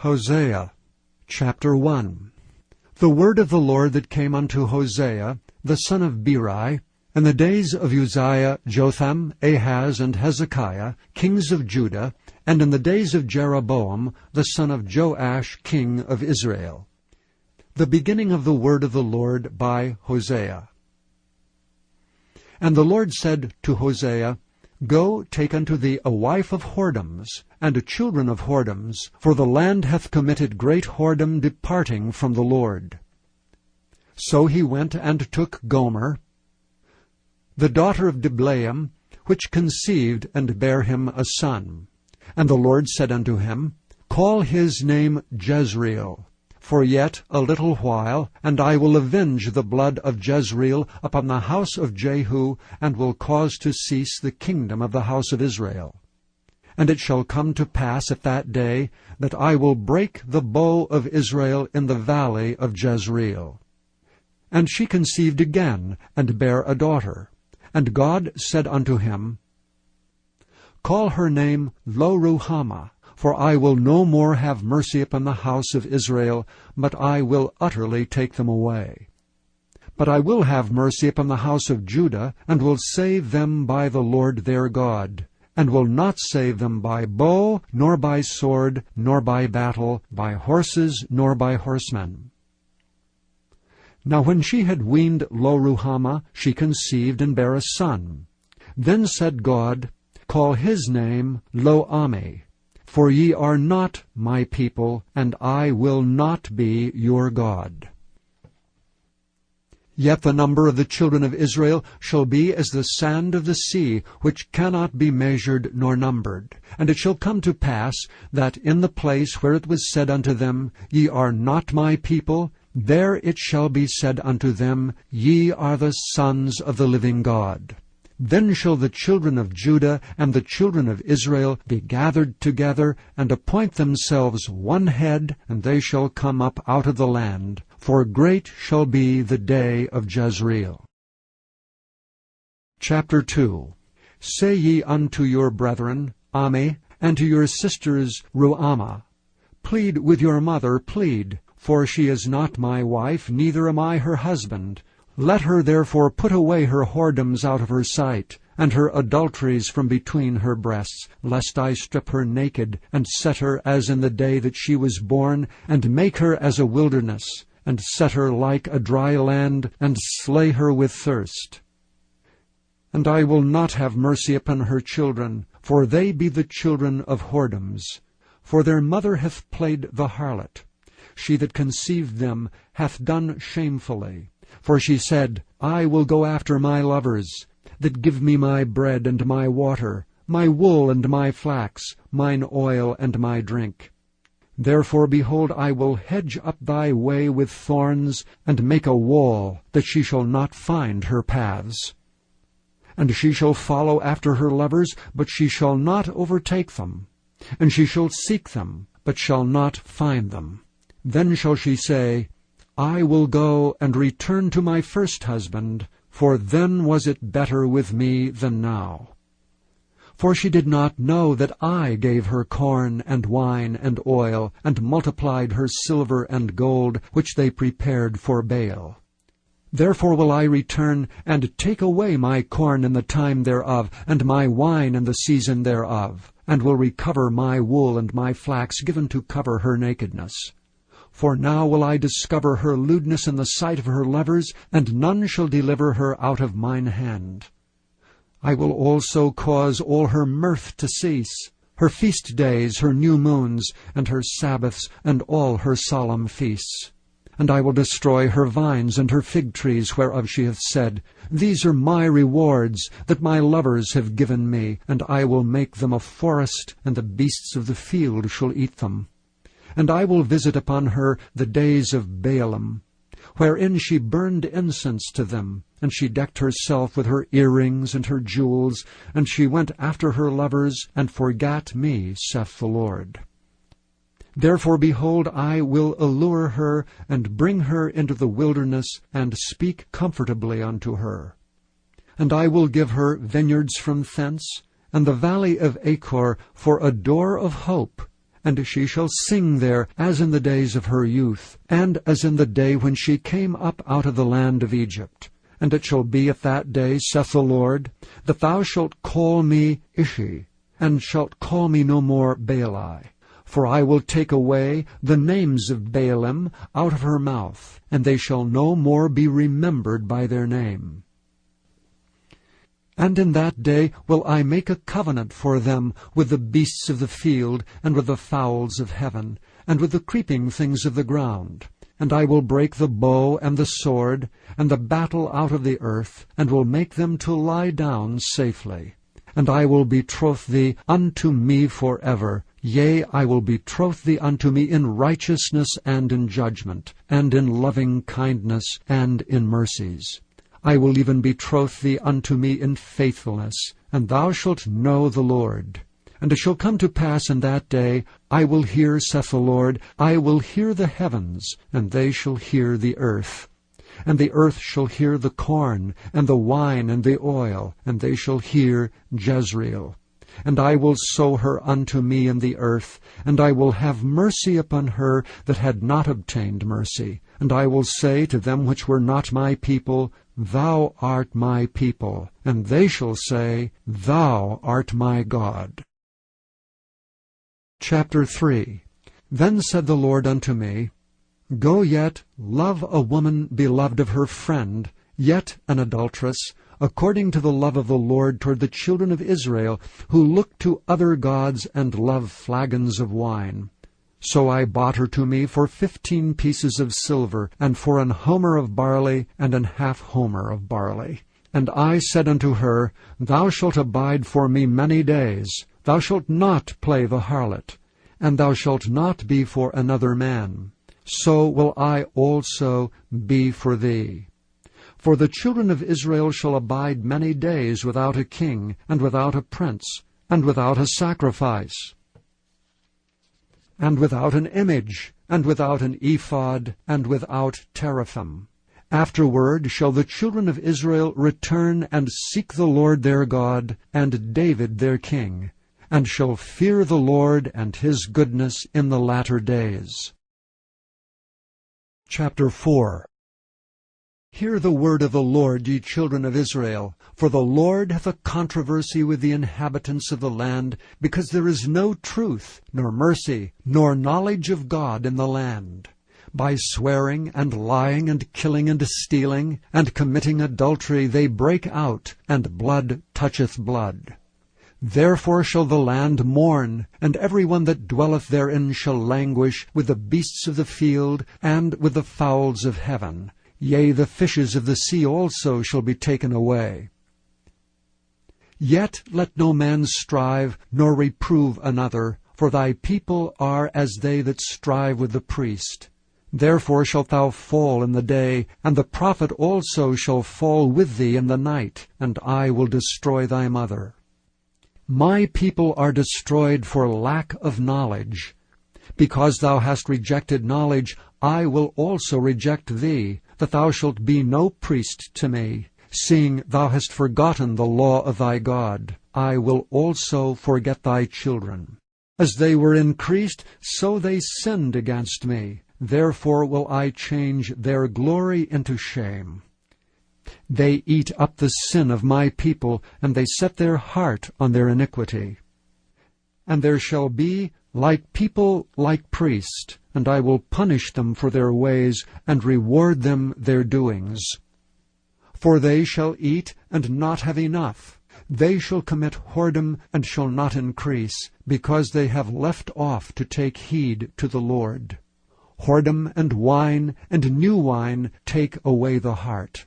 Hosea chapter 1. The word of the Lord that came unto Hosea, the son of Beeri, in the days of Uzziah, Jotham, Ahaz, and Hezekiah, kings of Judah, and in the days of Jeroboam, the son of Joash, king of Israel. The beginning of the word of the Lord by Hosea. And the Lord said to Hosea, Go, take unto thee a wife of whoredoms, and children of whoredoms, for the land hath committed great whoredom, departing from the Lord. So he went and took Gomer, the daughter of Diblaim, which conceived and bare him a son. And the Lord said unto him, Call his name Jezreel, for yet a little while, and I will avenge the blood of Jezreel upon the house of Jehu, and will cause to cease the kingdom of the house of Israel. And it shall come to pass at that day, that I will break the bow of Israel in the valley of Jezreel. And she conceived again, and bare a daughter. And God said unto him, Call her name Lo-ruhamah, for I will no more have mercy upon the house of Israel, but I will utterly take them away. But I will have mercy upon the house of Judah, and will save them by the Lord their God, and will not save them by bow, nor by sword, nor by battle, by horses, nor by horsemen. Now when she had weaned Lo-ruhamah, she conceived and bare a son. Then said God, Call his name Lo-ammi, for ye are not my people, and I will not be your God. Yet the number of the children of Israel shall be as the sand of the sea, which cannot be measured nor numbered. And it shall come to pass, that in the place where it was said unto them, Ye are not my people, there it shall be said unto them, Ye are the sons of the living God. Then shall the children of Judah and the children of Israel be gathered together, and appoint themselves one head, and they shall come up out of the land. For great shall be the day of Jezreel. Chapter 2. Say ye unto your brethren, Ammi, and to your sisters, Ruhamah, Plead with your mother, plead, for she is not my wife, neither am I her husband. Let her therefore put away her whoredoms out of her sight, and her adulteries from between her breasts, lest I strip her naked, and set her as in the day that she was born, and make her as a wilderness, and set her like a dry land, and slay her with thirst. And I will not have mercy upon her children, for they be the children of whoredoms. For their mother hath played the harlot. She that conceived them hath done shamefully. For she said, I will go after my lovers, that give me my bread and my water, my wool and my flax, mine oil and my drink. Therefore, behold, I will hedge up thy way with thorns, and make a wall, that she shall not find her paths. And she shall follow after her lovers, but she shall not overtake them. And she shall seek them, but shall not find them. Then shall she say, I will go and return to my first husband, for then was it better with me than now. For she did not know that I gave her corn and wine and oil, and multiplied her silver and gold, which they prepared for Baal. Therefore will I return, and take away my corn in the time thereof, and my wine in the season thereof, and will recover my wool and my flax given to cover her nakedness. For now will I discover her lewdness in the sight of her lovers, and none shall deliver her out of mine hand. I will also cause all her mirth to cease, her feast days, her new moons, and her Sabbaths, and all her solemn feasts. And I will destroy her vines and her fig trees, whereof she hath said, These are my rewards, that my lovers have given me, and I will make them a forest, and the beasts of the field shall eat them. And I will visit upon her the days of Baalim, wherein she burned incense to them, and she decked herself with her earrings and her jewels, and she went after her lovers, and forgat me, saith the Lord. Therefore, behold, I will allure her, and bring her into the wilderness, and speak comfortably unto her. And I will give her vineyards from thence, and the valley of Achor for a door of hope, and she shall sing there as in the days of her youth, and as in the day when she came up out of the land of Egypt. And it shall be at that day, saith the Lord, that thou shalt call me Ishi, and shalt call me no more Baali. For I will take away the names of Baalim out of her mouth, and they shall no more be remembered by their name. And in that day will I make a covenant for them with the beasts of the field, and with the fowls of heaven, and with the creeping things of the ground. And I will break the bow and the sword, and the battle out of the earth, and will make them to lie down safely. And I will betroth thee unto me forever. Yea, I will betroth thee unto me in righteousness and in judgment, and in loving kindness and in mercies. I will even betroth thee unto me in faithfulness, and thou shalt know the Lord. And it shall come to pass in that day, I will hear, saith the Lord, I will hear the heavens, and they shall hear the earth. And the earth shall hear the corn, and the wine, and the oil, and they shall hear Jezreel. And I will sow her unto me in the earth, and I will have mercy upon her that had not obtained mercy. And I will say to them which were not my people, Thou art my people. And they shall say, Thou art my God. Chapter 3. Then said the Lord unto me, Go yet, love a woman beloved of her friend, yet an adulteress, according to the love of the Lord toward the children of Israel, who look to other gods and love flagons of wine. So I bought her to me for 15 pieces of silver, and for an homer of barley, and an half homer of barley. And I said unto her, Thou shalt abide for me many days. Thou shalt not play the harlot, and thou shalt not be for another man. So will I also be for thee. For the children of Israel shall abide many days without a king, and without a prince, and without a sacrifice, and without an image, and without an ephod, and without teraphim. Afterward shall the children of Israel return and seek the Lord their God, and David their king, and shall fear the Lord and his goodness in the latter days. Chapter 4. Hear the word of the Lord, ye children of Israel. For the Lord hath a controversy with the inhabitants of the land, because there is no truth, nor mercy, nor knowledge of God in the land. By swearing, and lying, and killing, and stealing, and committing adultery, they break out, and blood toucheth blood. Therefore shall the land mourn, and every one that dwelleth therein shall languish with the beasts of the field, and with the fowls of heaven. Yea, the fishes of the sea also shall be taken away. Yet let no man strive, nor reprove another, for thy people are as they that strive with the priest. Therefore shalt thou fall in the day, and the prophet also shall fall with thee in the night, and I will destroy thy mother. My people are destroyed for lack of knowledge. Because thou hast rejected knowledge, I will also reject thee, that thou shalt be no priest to me. Seeing thou hast forgotten the law of thy God, I will also forget thy children. As they were increased, so they sinned against me. Therefore will I change their glory into shame. They eat up the sin of my people, and they set their heart on their iniquity. And there shall be like people like priests, and I will punish them for their ways, and reward them their doings. For they shall eat, and not have enough. They shall commit whoredom, and shall not increase, because they have left off to take heed to the Lord. Whoredom and wine, and new wine, take away the heart.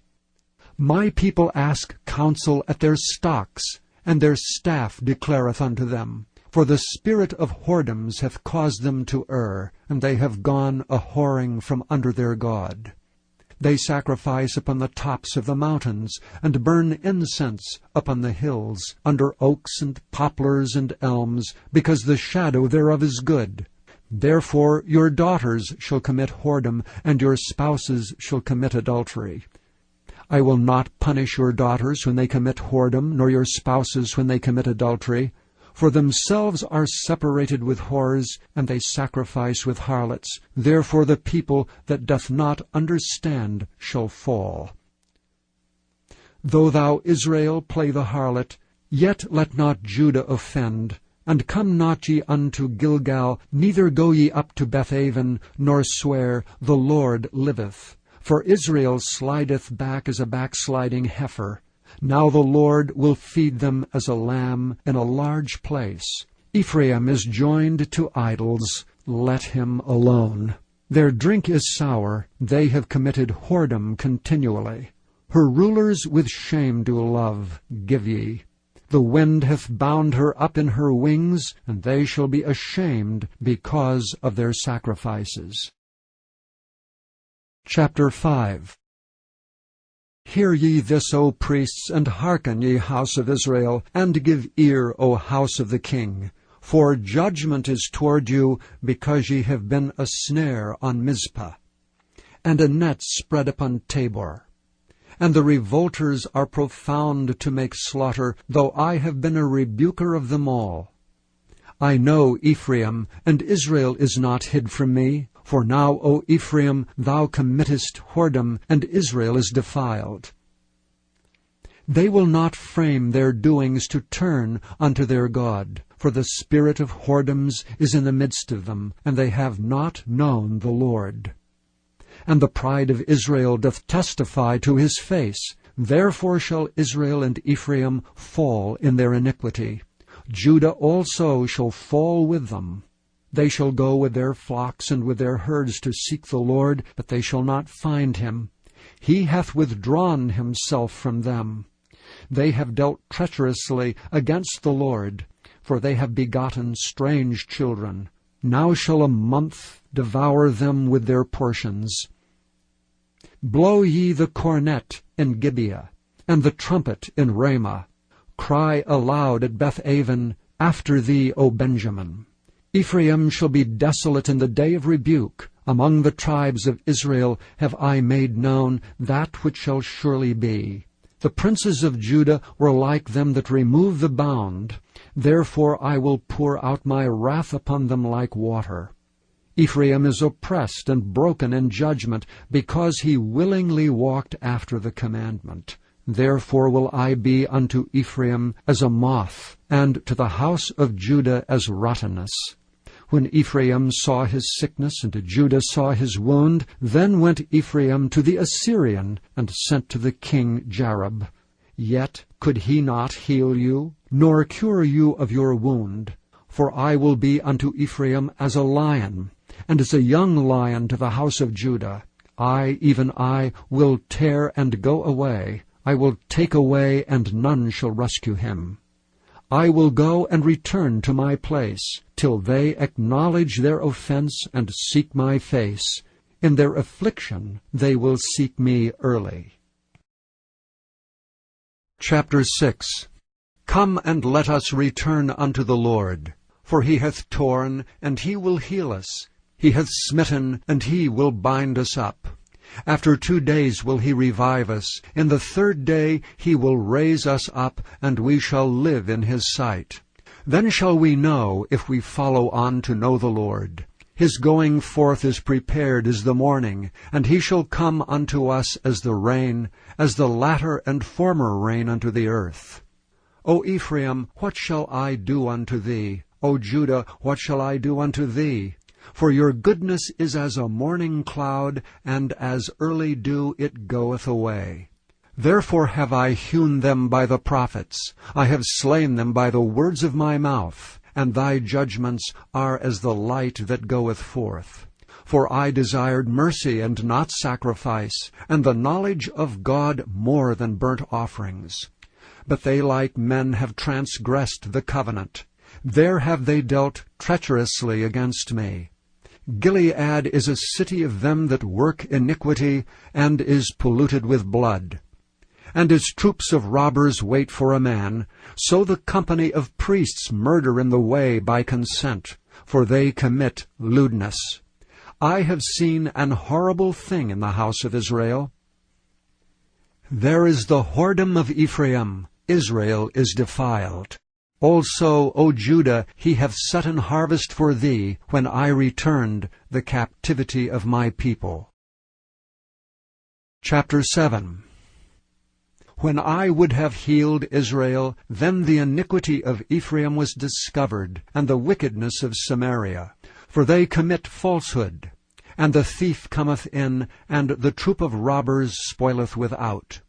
My people ask counsel at their stocks, and their staff declareth unto them. For the spirit of whoredoms hath caused them to err, and they have gone a-whoring from under their God. They sacrifice upon the tops of the mountains, and burn incense upon the hills, under oaks and poplars and elms, because the shadow thereof is good. Therefore your daughters shall commit whoredom, and your spouses shall commit adultery. I will not punish your daughters when they commit whoredom, nor your spouses when they commit adultery. For themselves are separated with whores, and they sacrifice with harlots. Therefore the people that doth not understand shall fall. Though thou, Israel, play the harlot, yet let not Judah offend. And come not ye unto Gilgal, neither go ye up to Bethaven, nor swear, The Lord liveth. For Israel slideth back as a backsliding heifer. Now the Lord will feed them as a lamb in a large place. Ephraim is joined to idols, let him alone. Their drink is sour, they have committed whoredom continually. Her rulers with shame do love, give ye. The wind hath bound her up in her wings, and they shall be ashamed because of their sacrifices. Chapter 5. Hear ye this, O priests, and hearken, ye house of Israel, and give ear, O house of the king. For judgment is toward you, because ye have been a snare on Mizpah, and a net spread upon Tabor. And the revolters are profound to make slaughter, though I have been a rebuker of them all. I know Ephraim, and Israel is not hid from me. For now, O Ephraim, thou committest whoredom, and Israel is defiled. They will not frame their doings to turn unto their God, for the spirit of whoredoms is in the midst of them, and they have not known the Lord. And the pride of Israel doth testify to his face. Therefore shall Israel and Ephraim fall in their iniquity. Judah also shall fall with them. They shall go with their flocks and with their herds to seek the Lord, but they shall not find him. He hath withdrawn himself from them. They have dealt treacherously against the Lord, for they have begotten strange children. Now shall a month devour them with their portions. Blow ye the cornet in Gibeah, and the trumpet in Ramah. Cry aloud at Bethaven, after thee, O Benjamin. Ephraim shall be desolate in the day of rebuke. Among the tribes of Israel have I made known that which shall surely be. The princes of Judah were like them that remove the bound. Therefore I will pour out my wrath upon them like water. Ephraim is oppressed and broken in judgment, because he willingly walked after the commandment. Therefore will I be unto Ephraim as a moth, and to the house of Judah as rottenness. When Ephraim saw his sickness, and Judah saw his wound, then went Ephraim to the Assyrian, and sent to the king Jareb. Yet could he not heal you, nor cure you of your wound. For I will be unto Ephraim as a lion, and as a young lion to the house of Judah. I, even I, will tear and go away. I will take away, and none shall rescue him. I will go and return to my place, till they acknowledge their offense and seek my face. In their affliction they will seek me early. Chapter 6. Come and let us return unto the Lord. For he hath torn, and he will heal us. He hath smitten, and he will bind us up. After 2 days will he revive us. In the 3rd day he will raise us up, and we shall live in his sight. Then shall we know, if we follow on to know the Lord. His going forth is prepared as the morning, and he shall come unto us as the rain, as the latter and former rain unto the earth. O Ephraim, what shall I do unto thee? O Judah, what shall I do unto thee? For your goodness is as a morning cloud, and as early dew it goeth away. Therefore have I hewn them by the prophets. I have slain them by the words of my mouth. And thy judgments are as the light that goeth forth. For I desired mercy and not sacrifice, and the knowledge of God more than burnt offerings. But they like men have transgressed the covenant. There have they dealt treacherously against me. Gilead is a city of them that work iniquity, and is polluted with blood. And as troops of robbers wait for a man, so the company of priests murder in the way by consent, for they commit lewdness. I have seen an horrible thing in the house of Israel. There is the whoredom of Ephraim. Israel is defiled. Also, O Judah, he hath set an harvest for thee, when I returned the captivity of my people. Chapter 7. When I would have healed Israel, then the iniquity of Ephraim was discovered, and the wickedness of Samaria. For they commit falsehood, and the thief cometh in, and the troop of robbers spoileth without.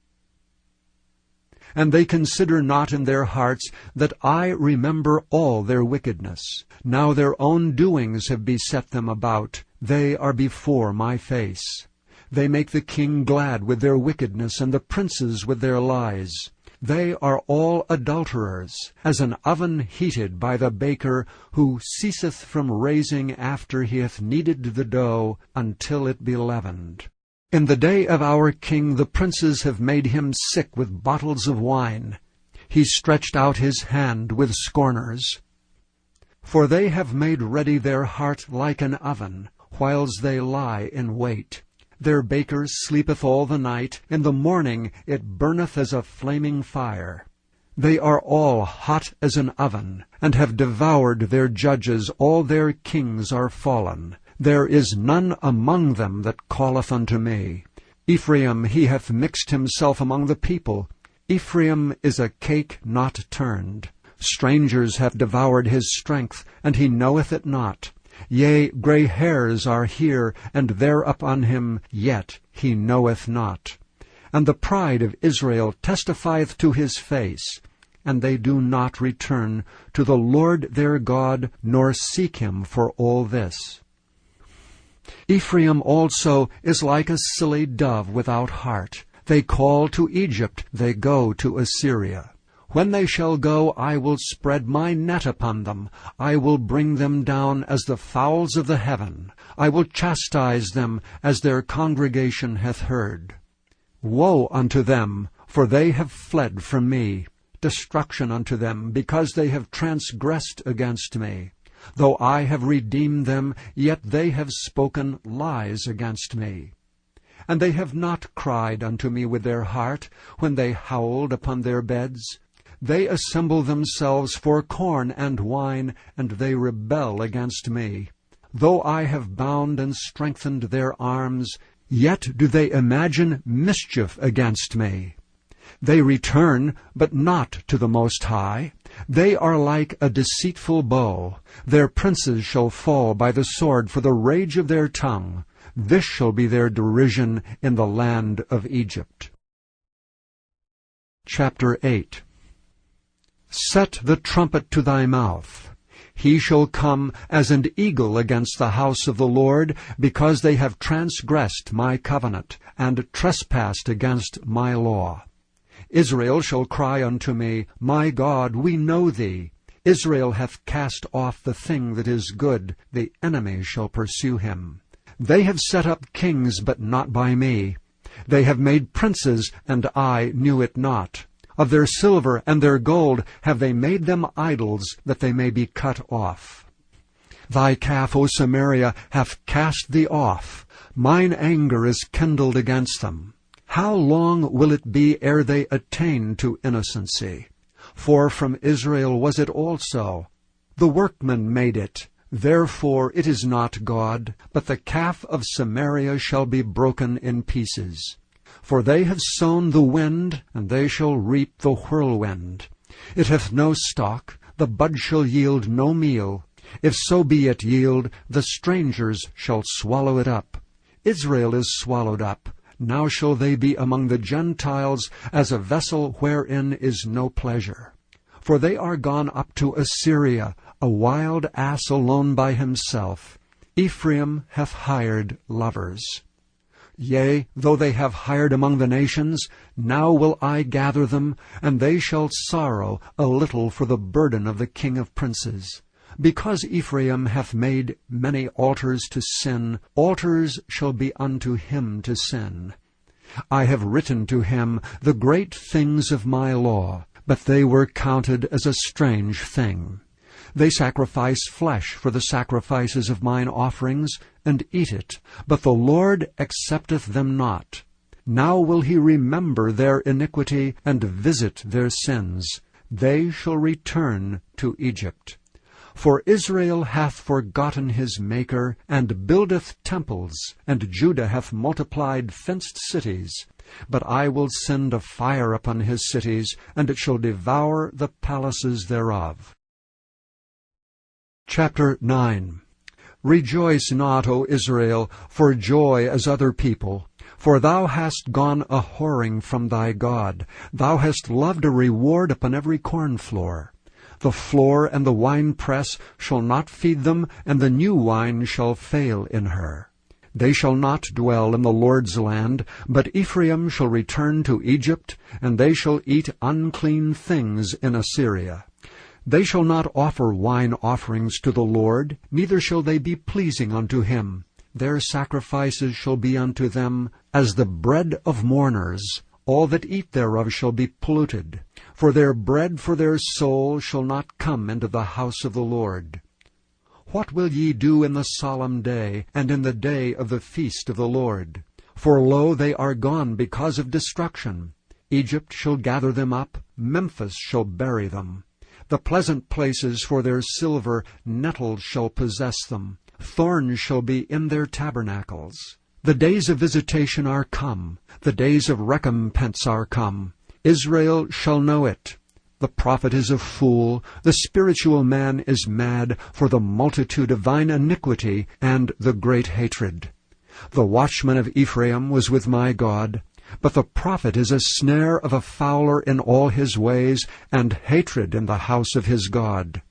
And they consider not in their hearts that I remember all their wickedness. Now their own doings have beset them about. They are before my face. They make the king glad with their wickedness, and the princes with their lies. They are all adulterers, as an oven heated by the baker, who ceaseth from raising after he hath kneaded the dough, until it be leavened. In the day of our king the princes have made him sick with bottles of wine. He stretched out his hand with scorners. For they have made ready their heart like an oven, whiles they lie in wait. Their baker sleepeth all the night, in the morning it burneth as a flaming fire. They are all hot as an oven, and have devoured their judges, all their kings are fallen. There is none among them that calleth unto me. Ephraim, he hath mixed himself among the people. Ephraim is a cake not turned. Strangers have devoured his strength, and he knoweth it not. Yea, gray hairs are here and there upon him, yet he knoweth not. And the pride of Israel testifieth to his face, and they do not return to the Lord their God, nor seek him for all this. Ephraim also is like a silly dove without heart. They call to Egypt, they go to Assyria. When they shall go, I will spread my net upon them. I will bring them down as the fowls of the heaven. I will chastise them as their congregation hath heard. Woe unto them, for they have fled from me. Destruction unto them, because they have transgressed against me. Though I have redeemed them, yet they have spoken lies against me. And they have not cried unto me with their heart, when they howled upon their beds. They assemble themselves for corn and wine, and they rebel against me. Though I have bound and strengthened their arms, yet do they imagine mischief against me. They return, but not to the Most High. They are like a deceitful bow. Their princes shall fall by the sword for the rage of their tongue. This shall be their derision in the land of Egypt. Chapter 8. Set the trumpet to thy mouth. He shall come as an eagle against the house of the Lord, because they have transgressed my covenant, and trespassed against my law. Israel shall cry unto me, My God, we know thee. Israel hath cast off the thing that is good. The enemy shall pursue him. They have set up kings, but not by me. They have made princes, and I knew it not. Of their silver and their gold have they made them idols, that they may be cut off. Thy calf, O Samaria, hath cast thee off. Mine anger is kindled against them. How long will it be ere they attain to innocency? For from Israel was it also. The workman made it. Therefore it is not God, but the calf of Samaria shall be broken in pieces. For they have sown the wind, and they shall reap the whirlwind. It hath no stalk, the bud shall yield no meal. If so be it yield, the strangers shall swallow it up. Israel is swallowed up. Now shall they be among the Gentiles as a vessel wherein is no pleasure. For they are gone up to Assyria, a wild ass alone by himself. Ephraim hath hired lovers. Yea, though they have hired among the nations, now will I gather them, and they shall sorrow a little for the burden of the king of princes. Because Ephraim hath made many altars to sin, altars shall be unto him to sin. I have written to him the great things of my law, but they were counted as a strange thing. They sacrifice flesh for the sacrifices of mine offerings, and eat it, but the Lord accepteth them not. Now will he remember their iniquity, and visit their sins. they shall return to Egypt. For Israel hath forgotten his Maker, and buildeth temples, and Judah hath multiplied fenced cities. But I will send a fire upon his cities, and it shall devour the palaces thereof. Chapter 9. Rejoice not, O Israel, for joy as other people. For thou hast gone a-whoring from thy God. Thou hast loved a reward upon every cornfloor. The floor and the winepress shall not feed them, and the new wine shall fail in her. They shall not dwell in the Lord's land, but Ephraim shall return to Egypt, and they shall eat unclean things in Assyria. They shall not offer wine offerings to the Lord, neither shall they be pleasing unto him. Their sacrifices shall be unto them as the bread of mourners. All that eat thereof shall be polluted. For their bread for their soul shall not come into the house of the Lord. What will ye do in the solemn day, and in the day of the feast of the Lord? For lo, they are gone because of destruction. Egypt shall gather them up, Memphis shall bury them. The pleasant places for their silver, nettles shall possess them. Thorns shall be in their tabernacles. The days of visitation are come. The days of recompense are come. Israel shall know it. The prophet is a fool. The spiritual man is mad for the multitude of thine iniquity and the great hatred. The watchman of Ephraim was with my God. But the prophet is a snare of a fowler in all his ways, and hatred in the house of his God.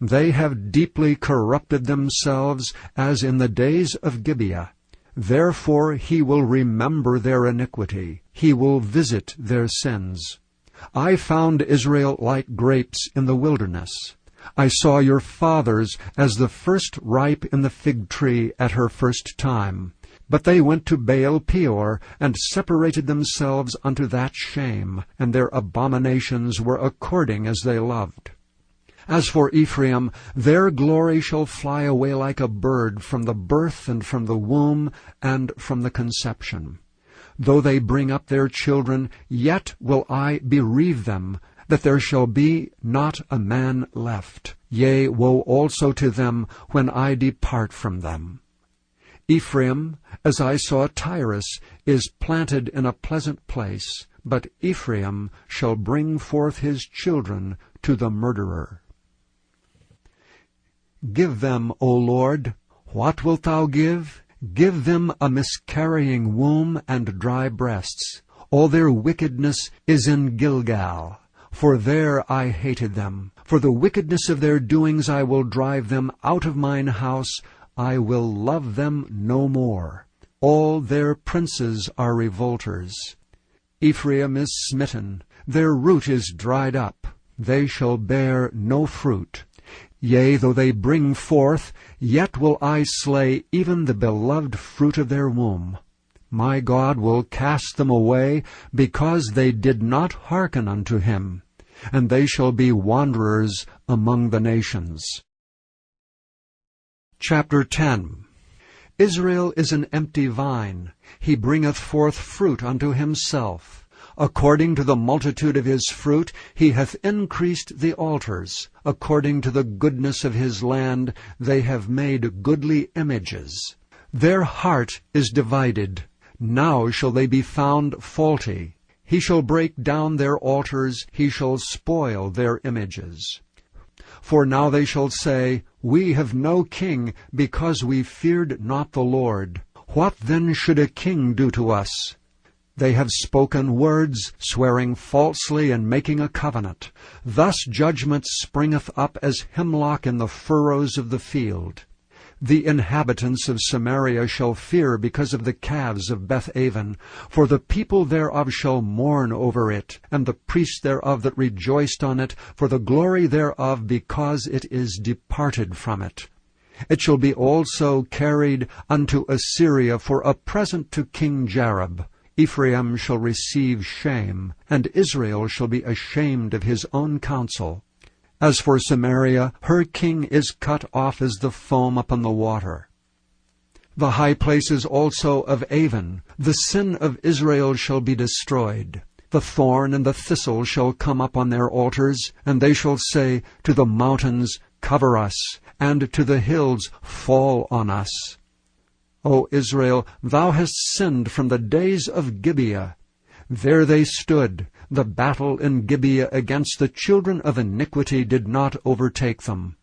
They have deeply corrupted themselves, as in the days of Gibeah. Therefore he will remember their iniquity. He will visit their sins. I found Israel like grapes in the wilderness. I saw your fathers as the first ripe in the fig tree at her first time. But they went to Baal Peor, and separated themselves unto that shame, and their abominations were according as they loved. As for Ephraim, their glory shall fly away like a bird from the birth, and from the womb, and from the conception. Though they bring up their children, yet will I bereave them, that there shall be not a man left. Yea, woe also to them when I depart from them. Ephraim, as I saw Tyrus, is planted in a pleasant place, but Ephraim shall bring forth his children to the murderer. Give them, O Lord, what wilt thou give? Give them a miscarrying womb and dry breasts. All their wickedness is in Gilgal, for there I hated them. For the wickedness of their doings I will drive them out of mine house. I will love them no more. All their princes are revolters. Ephraim is smitten, their root is dried up. They shall bear no fruit. Yea, though they bring forth, yet will I slay even the beloved fruit of their womb. My God will cast them away, because they did not hearken unto him, and they shall be wanderers among the nations. Chapter 10. Israel is an empty vine. He bringeth forth fruit unto himself. According to the multitude of his fruit he hath increased the altars. According to the goodness of his land they have made goodly images. Their heart is divided. Now shall they be found faulty. He shall break down their altars. He shall spoil their images. For now they shall say, We have no king, because we feared not the Lord. What then should a king do to us? They have spoken words, swearing falsely and making a covenant. Thus judgment springeth up as hemlock in the furrows of the field. The inhabitants of Samaria shall fear because of the calves of Beth-aven, for the people thereof shall mourn over it, and the priests thereof that rejoiced on it, for the glory thereof, because it is departed from it. It shall be also carried unto Assyria for a present to King Jareb. Ephraim shall receive shame, and Israel shall be ashamed of his own counsel. As for Samaria, her king is cut off as the foam upon the water. The high places also of Avon, the sin of Israel shall be destroyed. The thorn and the thistle shall come up on their altars, and they shall say to the mountains, Cover us, and to the hills, Fall on us. O Israel, thou hast sinned from the days of Gibeah. There they stood. The battle in Gibeah against the children of iniquity did not overtake them.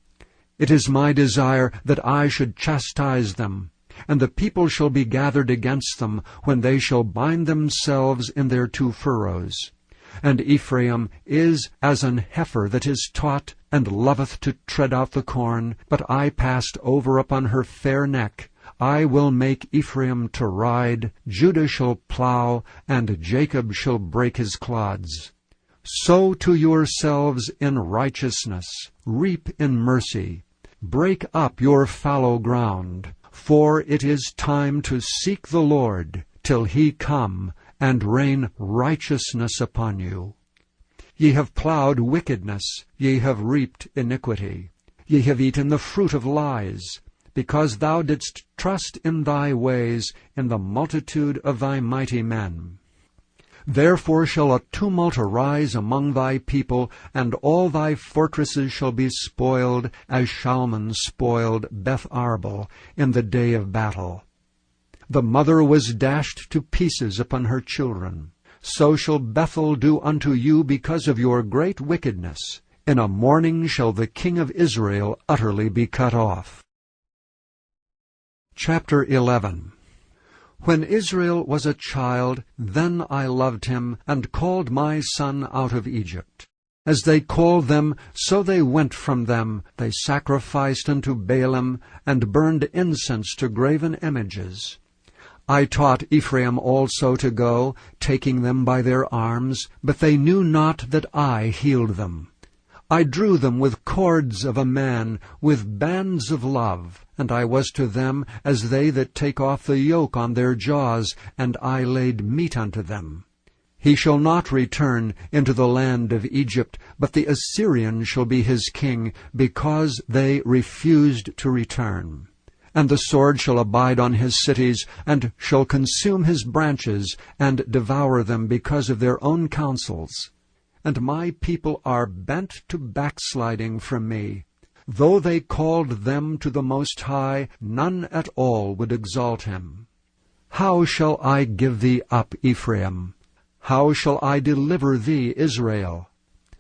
It is my desire that I should chastise them, and the people shall be gathered against them when they shall bind themselves in their two furrows. And Ephraim is as an heifer that is taught, and loveth to tread out the corn. But I passed over upon her fair neck. I will make Ephraim to ride, Judah shall plow, and Jacob shall break his clods. Sow to yourselves in righteousness, reap in mercy. Break up your fallow ground, for it is time to seek the Lord, till he come, and rain righteousness upon you. Ye have plowed wickedness, ye have reaped iniquity. Ye have eaten the fruit of lies, because thou didst trust in thy ways, in the multitude of thy mighty men. Therefore shall a tumult arise among thy people, and all thy fortresses shall be spoiled, as Shalman spoiled Beth Arbel in the day of battle. The mother was dashed to pieces upon her children. So shall Bethel do unto you because of your great wickedness. In a morning shall the king of Israel utterly be cut off. Chapter 11. When Israel was a child, then I loved him, and called my son out of Egypt. As they called them, so they went from them. They sacrificed unto Baalim, and burned incense to graven images. I taught Ephraim also to go, taking them by their arms, but they knew not that I healed them. I drew them with cords of a man, with bands of love, and I was to them as they that take off the yoke on their jaws, and I laid meat unto them. He shall not return into the land of Egypt, but the Assyrian shall be his king, because they refused to return. And the sword shall abide on his cities, and shall consume his branches, and devour them because of their own counsels. And my people are bent to backsliding from me. Though they called them to the Most High, none at all would exalt him. How shall I give thee up, Ephraim? How shall I deliver thee, Israel?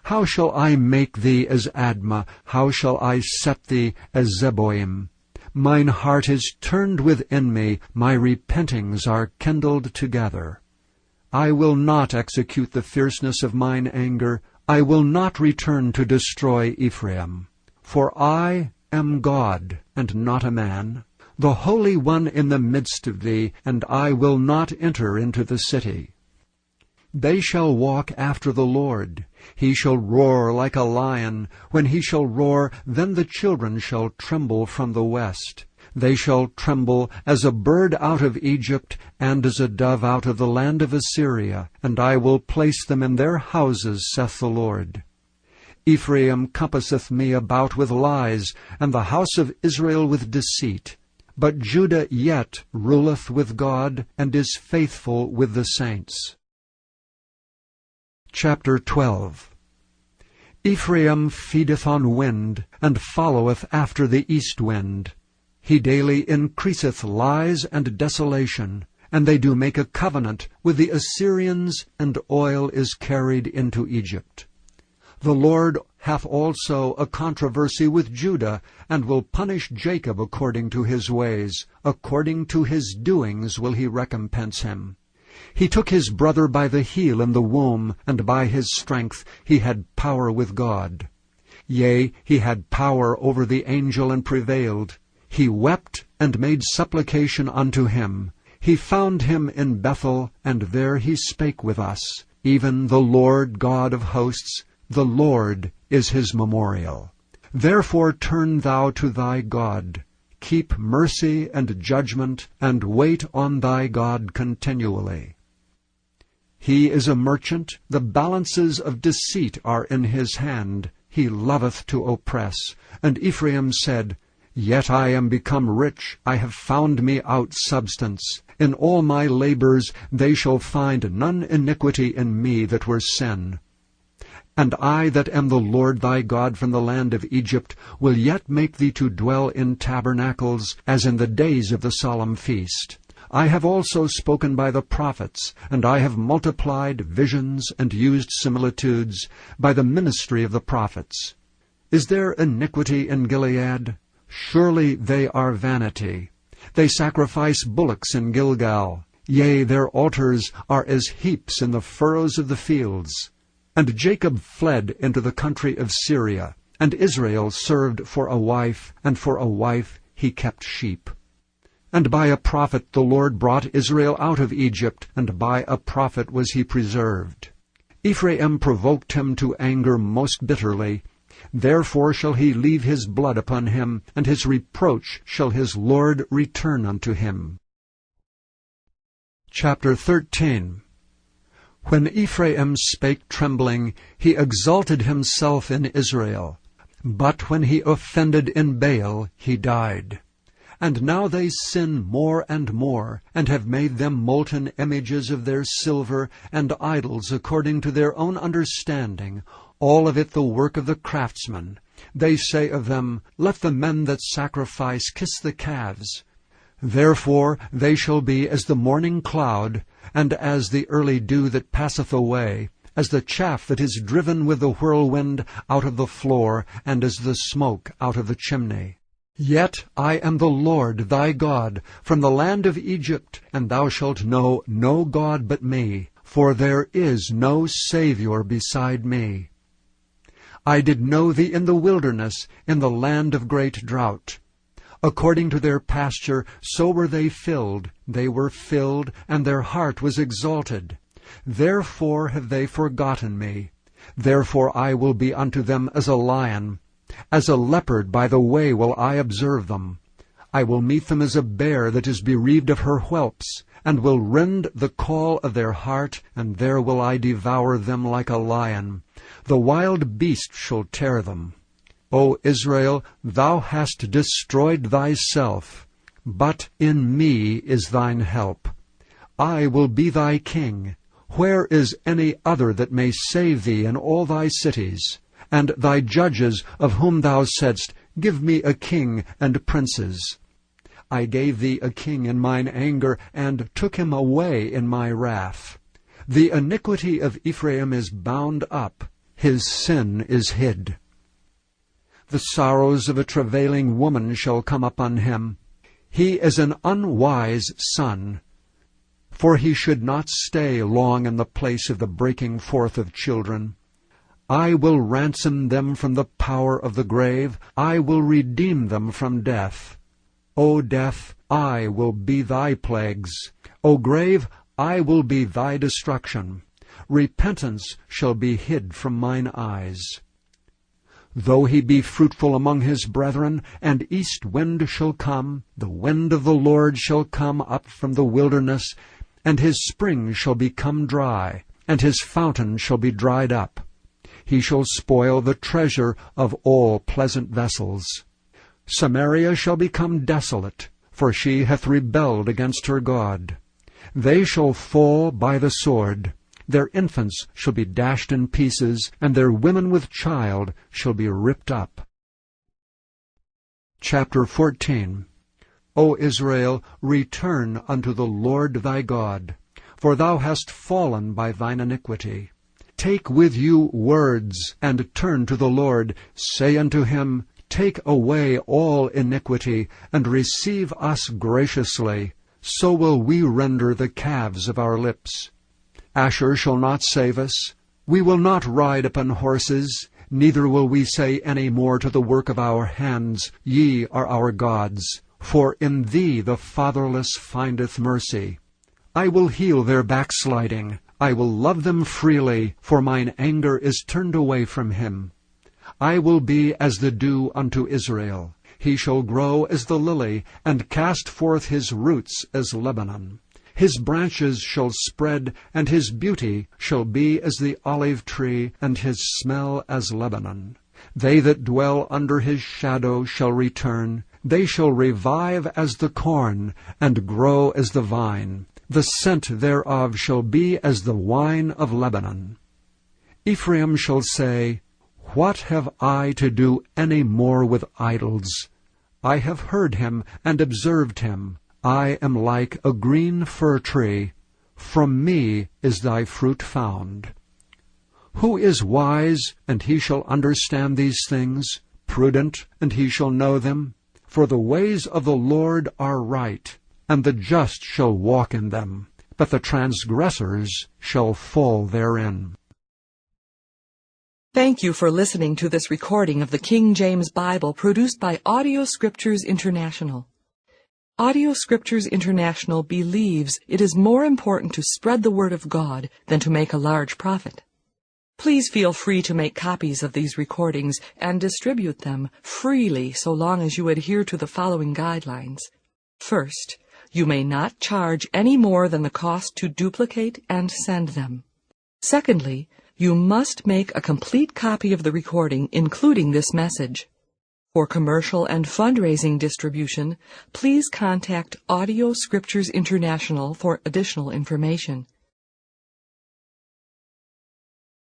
How shall I make thee as Admah? How shall I set thee as Zeboim? Mine heart is turned within me, my repentings are kindled together. I will not execute the fierceness of mine anger. I will not return to destroy Ephraim. For I am God, and not a man, the Holy One in the midst of thee, and I will not enter into the city. They shall walk after the Lord. He shall roar like a lion. When he shall roar, then the children shall tremble from the west. They shall tremble as a bird out of Egypt, and as a dove out of the land of Assyria, and I will place them in their houses, saith the Lord. Ephraim compasseth me about with lies, and the house of Israel with deceit. But Judah yet ruleth with God, and is faithful with the saints. Chapter 12. Ephraim feedeth on wind, and followeth after the east wind. He daily increaseth lies and desolation, and they do make a covenant with the Assyrians, and oil is carried into Egypt. The Lord hath also a controversy with Judah, and will punish Jacob according to his ways. According to his doings will he recompense him. He took his brother by the heel in the womb, and by his strength he had power with God. Yea, he had power over the angel, and prevailed. He wept and made supplication unto him. He found him in Bethel, and there he spake with us. Even the Lord God of hosts, the Lord is his memorial. Therefore turn thou to thy God. Keep mercy and judgment, and wait on thy God continually. He is a merchant, the balances of deceit are in his hand. He loveth to oppress. And Ephraim said, Yet I am become rich, I have found me out substance. In all my labors they shall find none iniquity in me that were sin. And I that am the Lord thy God from the land of Egypt will yet make thee to dwell in tabernacles, as in the days of the solemn feast. I have also spoken by the prophets, and I have multiplied visions and used similitudes by the ministry of the prophets. Is there iniquity in Gilead? Surely they are vanity. They sacrifice bullocks in Gilgal. Yea, their altars are as heaps in the furrows of the fields. And Jacob fled into the country of Syria, and Israel served for a wife, and for a wife he kept sheep. And by a prophet the Lord brought Israel out of Egypt, and by a prophet was he preserved. Ephraim provoked him to anger most bitterly. Therefore shall he leave his blood upon him, and his reproach shall his Lord return unto him. Chapter 13. When Ephraim spake trembling, he exalted himself in Israel. But when he offended in Baal, he died. And now they sin more and more, and have made them molten images of their silver, and idols according to their own understanding, all of it the work of the craftsman. They say of them, Let the men that sacrifice kiss the calves. Therefore they shall be as the morning cloud, and as the early dew that passeth away, as the chaff that is driven with the whirlwind out of the floor, and as the smoke out of the chimney. Yet I am the Lord thy God, from the land of Egypt, and thou shalt know no God but me, for there is no Saviour beside me. I did know thee in the wilderness, in the land of great drought. According to their pasture, so were they filled, and their heart was exalted. Therefore have they forgotten me. Therefore I will be unto them as a lion. As a leopard by the way will I observe them. I will meet them as a bear that is bereaved of her whelps, and will rend the call of their heart, and there will I devour them like a lion. The wild beast shall tear them. O Israel, thou hast destroyed thyself, but in me is thine help. I will be thy king. Where is any other that may save thee in all thy cities? And thy judges, of whom thou saidst, Give me a king and princes. I gave thee a king in mine anger, and took him away in my wrath. The iniquity of Ephraim is bound up, his sin is hid. The sorrows of a travailing woman shall come upon him. He is an unwise son, for he should not stay long in the place of the breaking forth of children. I will ransom them from the power of the grave. I will redeem them from death. O death, I will be thy plagues. O grave, I will be thy destruction. Repentance shall be hid from mine eyes. Though he be fruitful among his brethren, and east wind shall come, the wind of the Lord shall come up from the wilderness, and his spring shall become dry, and his fountain shall be dried up. He shall spoil the treasure of all pleasant vessels. Samaria shall become desolate, for she hath rebelled against her God. They shall fall by the sword. Their infants shall be dashed in pieces, and their women with child shall be ripped up. Chapter 14. O Israel, return unto the Lord thy God, for thou hast fallen by thine iniquity. Take with you words, and turn to the Lord. Say unto him, Take away all iniquity, and receive us graciously. So will we render the calves of our lips. Asher shall not save us. We will not ride upon horses, neither will we say any more to the work of our hands, Ye are our gods. For in thee the fatherless findeth mercy. I will heal their backsliding. I will love them freely, for mine anger is turned away from him. I will be as the dew unto Israel. He shall grow as the lily, and cast forth his roots as Lebanon. His branches shall spread, and his beauty shall be as the olive tree, and his smell as Lebanon. They that dwell under his shadow shall return. They shall revive as the corn, and grow as the vine. The scent thereof shall be as the wine of Lebanon. Ephraim shall say, What have I to do any more with idols? I have heard him and observed him. I am like a green fir tree. From me is thy fruit found. Who is wise, and he shall understand these things? Prudent, and he shall know them? For the ways of the Lord are right, and the just shall walk in them, but the transgressors shall fall therein. Thank you for listening to this recording of the King James Bible produced by Audio Scriptures International. Audio Scriptures International believes it is more important to spread the Word of God than to make a large profit. Please feel free to make copies of these recordings and distribute them freely so long as you adhere to the following guidelines. First, you may not charge any more than the cost to duplicate and send them. Secondly, you must make a complete copy of the recording, including this message. For commercial and fundraising distribution, please contact Audio Scriptures International for additional information.